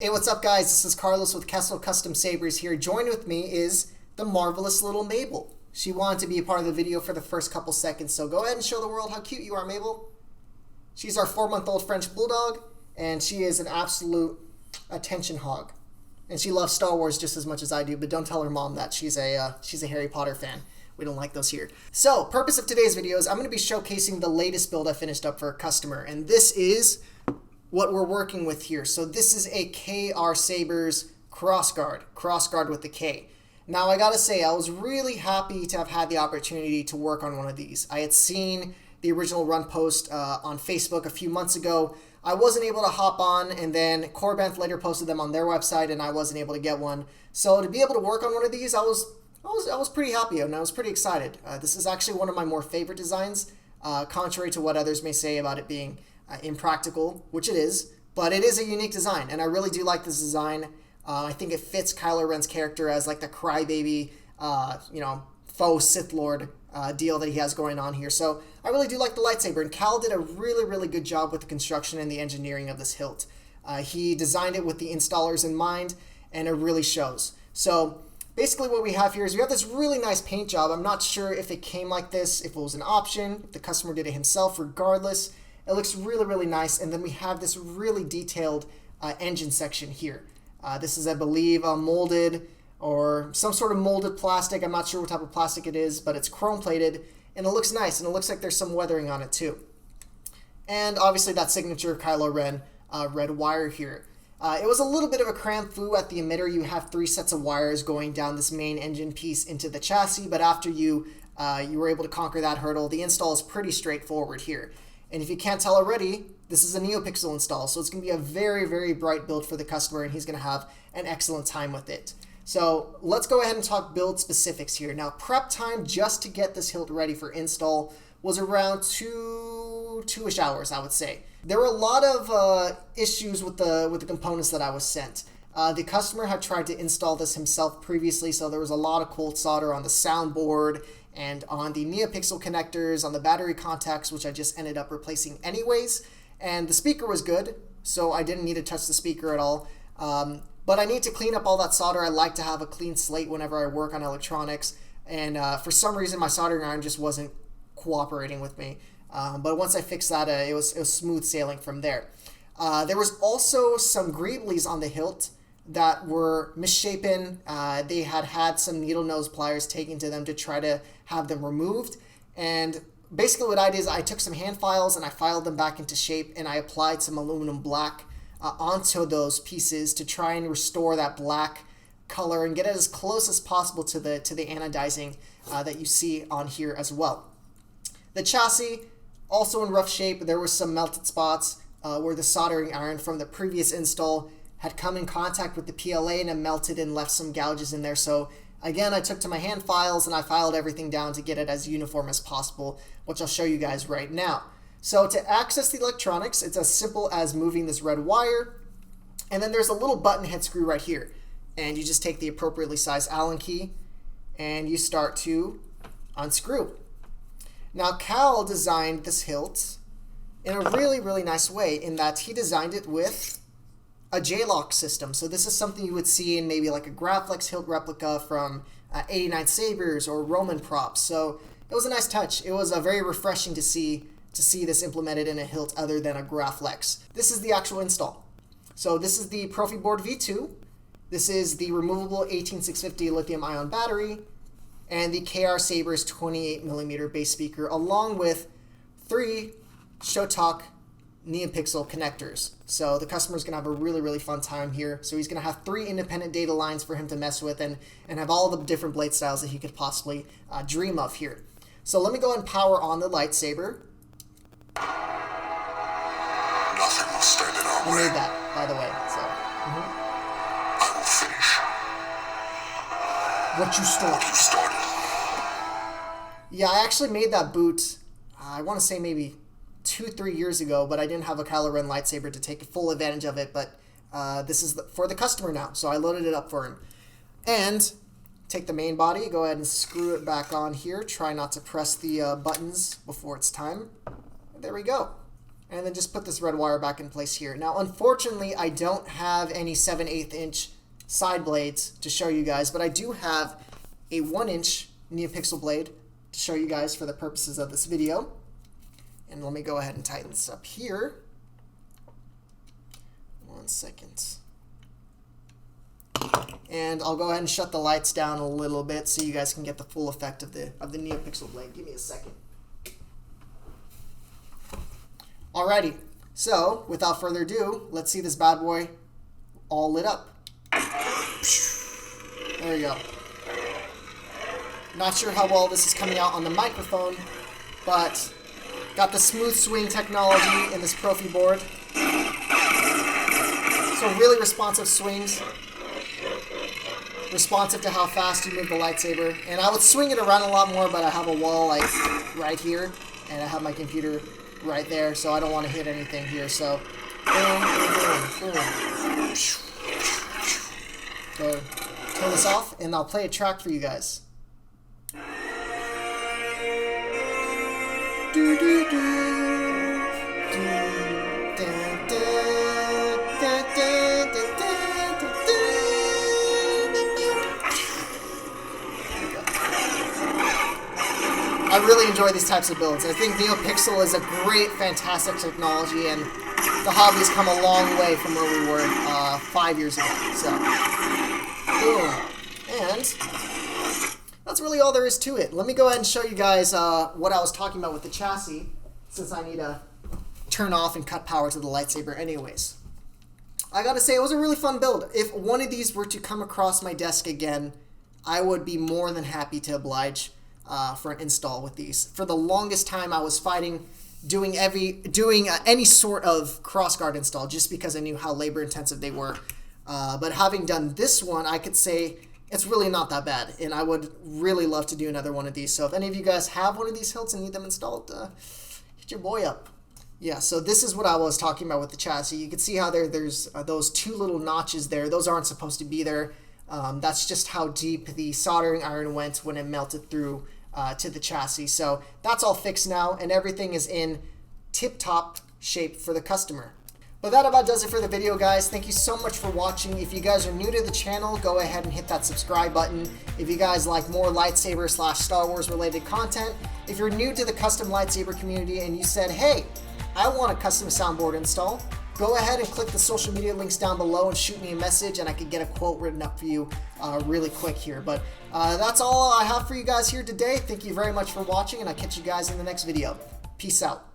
Hey, what's up guys? This is Carlos with KYLO Custom Sabers here. Joined with me is the marvelous little Mabel. She wanted to be a part of the video for the first couple seconds, so go ahead and show the world how cute you are, Mabel. She's our 4-month-old French Bulldog, and she is an absolute attention hog. And she loves Star Wars just as much as I do, but don't tell her mom that. She's a Harry Potter fan. We don't like those here. So, purpose of today's video is I'm going to be showcasing the latest build I finished up for a customer, and this is what we're working with here. So this is a KR Sabers crossguard with the K. Now I gotta say, I was really happy to have had the opportunity to work on one of these. I had seen the original run post on Facebook a few months ago. I wasn't able to hop on, and then Corbanth later posted them on their website, and I wasn't able to get one. So to be able to work on one of these, I was pretty happy, and I was pretty excited. This is actually one of my more favorite designs, contrary to what others may say about it being impractical, which it is, but it is a unique design, and I really do like this design. I think it fits KYLO Ren's character as like the crybaby, faux Sith Lord deal that he has going on here. So I really do like the lightsaber, and Cal did a really good job with the construction and the engineering of this hilt. He designed it with the installers in mind, and it really shows. So basically what we have here is we have this really nice paint job. I'm not sure if it came like this, if it was an option, if the customer did it himself. Regardless, it looks really nice. And then we have this really detailed engine section here. This is, I believe, molded or some sort of molded plastic. I'm not sure what type of plastic it is, but it's chrome plated, and it looks nice, and it looks like there's some weathering on it too. And obviously that signature KYLO Ren red wire here. It was a little bit of a cram foo at the emitter. You have 3 sets of wires going down this main engine piece into the chassis, but after you were able to conquer that hurdle, the install is pretty straightforward here. And if you can't tell already, this is a NEOPIXEL install, so it's going to be a very bright build for the customer, and he's going to have an excellent time with it. So let's go ahead and talk build specifics here. Now, prep time just to get this hilt ready for install was around two-ish hours, I would say. There were a lot of issues with the components that I was sent. The customer had tried to install this himself previously, so there was a lot of cold solder on the soundboard and on the NEOPIXEL connectors, on the battery contacts, which I just ended up replacing anyways. And the speaker was good, so I didn't need to touch the speaker at all. But I need to clean up all that solder. I like to have a clean slate whenever I work on electronics. And for some reason, my soldering iron just wasn't cooperating with me. But once I fixed that, it was smooth sailing from there. There was also some greeblies on the hilt that were misshapen. They had some needle nose pliers taken to them to try to have them removed. And basically what I did is I took some hand files and I filed them back into shape, and I applied some aluminum black onto those pieces to try and restore that black color and get it as close as possible to the anodizing that you see on here as well. The chassis, also in rough shape. There were some melted spots where the soldering iron from the previous install had come in contact with the PLA and it melted and left some gouges in there. So again, I took to my hand files and I filed everything down to get it as uniform as possible, which I'll show you guys right now. So to access the electronics, it's as simple as moving this red wire, and then there's a little button head screw right here. And you just take the appropriately sized Allen key and you start to unscrew. Now Cal designed this hilt in a really nice way in that he designed it with a J-lock system. So this is something you would see in maybe like a Graflex hilt replica from 89 Sabers or Roman props. So it was a nice touch. It was very refreshing to see this implemented in a hilt other than a Graflex. This is the actual install. So this is the Proffieboard V2. This is the removable 18650 lithium-ion battery and the KR Sabers 28mm bass speaker, along with 3 Showtalk NEOPIXEL connectors. So the customer's going to have a really fun time here. So he's going to have 3 independent data lines for him to mess with and have all the different blade styles that he could possibly dream of here. So let me go and power on the lightsaber. Nothing will stand in our way. I made that, by the way. So, I will finish what you started. what you started. Yeah, I actually made that boot, I want to say maybe 2-3 years ago, but I didn't have a KYLO REN lightsaber to take full advantage of it. But this is for the customer now, so I loaded it up for him. And take the main body, go ahead and screw it back on here. Try not to press the buttons before it's time. And there we go. and then just put this red wire back in place here. Now, unfortunately, I don't have any 7/8 inch side blades to show you guys, but I do have a 1-inch NeoPixel blade to show you guys for the purposes of this video. And let me go ahead and tighten this up here. 1 second. And I'll go ahead and shut the lights down a little bit so you guys can get the full effect of the NeoPixel blade. Give me a second. Alrighty, so without further ado, let's see this bad boy all lit up. There you go. Not sure how well this is coming out on the microphone, but got the smooth swing technology in this Proffieboard. So really responsive swings. Responsive to how fast you move the lightsaber. And I would swing it around a lot more, but I have a wall like right here, and I have my computer right there, so I don't want to hit anything here. So boom, boom, boom. So turn this off, and I'll play a track for you guys. Do, do, do. I really enjoy these types of builds. I think NeoPixel is a great, fantastic technology, and the hobby's come a long way from where we were 5 years ago. So, boom. And that's really all there is to it. Let me go ahead and show you guys what I was talking about with the chassis, since I need to turn off and cut power to the lightsaber anyways. I gotta say, it was a really fun build. If one of these were to come across my desk again, I would be more than happy to oblige for an install with these. For the longest time, I was fighting doing any sort of crossguard install just because I knew how labor intensive they were. But having done this one, I could say it's really not that bad, and I would really love to do another one of these. So if any of you guys have one of these hilts and need them installed, hit your boy up. Yeah, so this is what I was talking about with the chassis. You can see how there's those two little notches there. Those aren't supposed to be there. That's just how deep the soldering iron went when it melted through to the chassis. So that's all fixed now, and everything is in tip-top shape for the customer. But that about does it for the video, guys. Thank you so much for watching. If you guys are new to the channel, go ahead and hit that subscribe button. If you guys like more lightsaber / Star Wars related content, if you're new to the custom lightsaber community and you said, hey, I want a custom soundboard install, go ahead and click the social media links down below and shoot me a message, and I could get a quote written up for you really quick here. But that's all I have for you guys here today. Thank you very much for watching, and I'll catch you guys in the next video. Peace out.